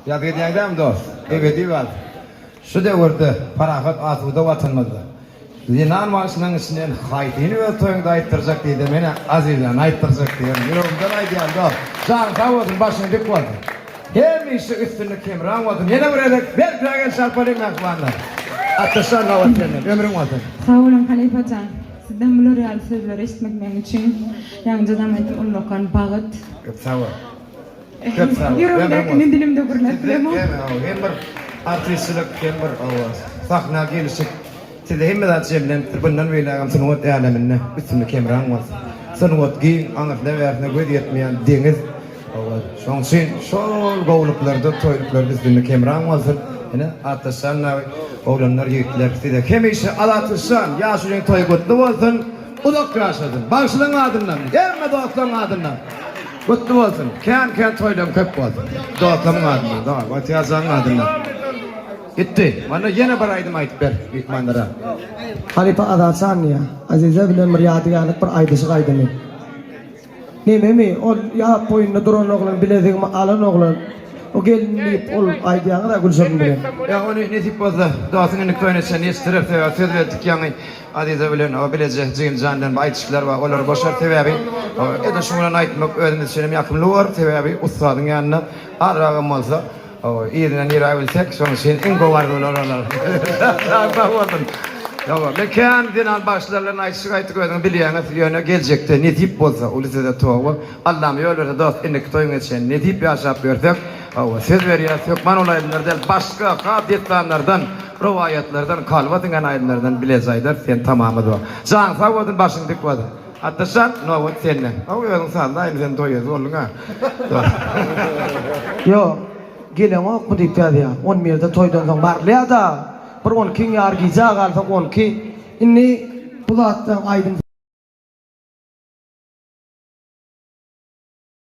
Yad edýäňdäm dost. Ebedi var. Şu döwürde parahat atuda watanmazda. Linan başynyň içinden haýtyny we toýuňda aýtdyrjak diýdi mene azizan aýtdyrjak diýen. Ýüregimden aýdýan dost. Şan tawadyň başyny dik boldy. Hemişe üstünde kemran wadyň. Ýene bir edek berplägen şarpaly mehmanlar. Ataşan awatlaryny ömrüň watan. Sağ olun Halifacan. Sizden bu real sözleri işitmek için yanınızdan Ulnokan Bağıt. Köp sağ ol. Köp sağ ol. Yüreğimdekini dilimde gurulatıyorum. Hem bir artistlik, hem bir sahna gelişik. Size hem de cemlen, bundan böyle sanat aleminde üstünde kemran var. Sanat giyin, anlatla verdiğine göre yetmeyen deniz. Şoň sen şol gowluklarda, toýluklarda üstünde kemran var. Yine ataşanlar, oğlanlar, yiğitler size hemişe alatışan, yaşayın toy kutlu olsun, uzak yaşadın. Başlığın adından, gelme dostların adından. Kutlu olsun, kendi toylam köp olsun. Dostların adından, tamam, vatiyazanın adından. Gitti, bana yine bir aydım aytıp ver, bitmanlara. Halifa Adasan ya, Azize bilen bir yadigarlık bir aydışık aydımı. Neme mi, o ya boyunda duran oğlan, bileziğimi alan oğlan, o gelinleyip ol aydiyanı da gülsün bilen. Ya onu netip olsa, dostının köyneşen yestirip de söz verdik yani Azize bilen o bilecek cigin candan aytışlar var, olar boşar tebebi. Eda şundan aytmak öğrenir senem yakımlı var tebebi, ustadın yanına arağım olsa. İyiden iyi rabilsek, sonra senin en kovardı oralar. Bakmadın. Ben kendinden başlarına aytışık aytık ödün biliyorsunuz, yöne gelecekte netip bolsa, ulusada toğu. Allah'ım yollarda dost indik toyun için netip yaşap görsek, söz veriyorsak, man olaylardan, başka kadiyetlerden, rivayetlerden, kalvatın ayetlerden bileceğidir, sen tamamı da. Can sağ olun, başını dikmadın. Hatta sen, ne oldu seninle? O yolun sağında aynı sen toyuyorsun, oğlum ha. Yo, gelen o kudip ya, 10 yerde toydan sonra barlaya da, bir 10 kin yargıca kalsak 10 ki, inni bulattan aydın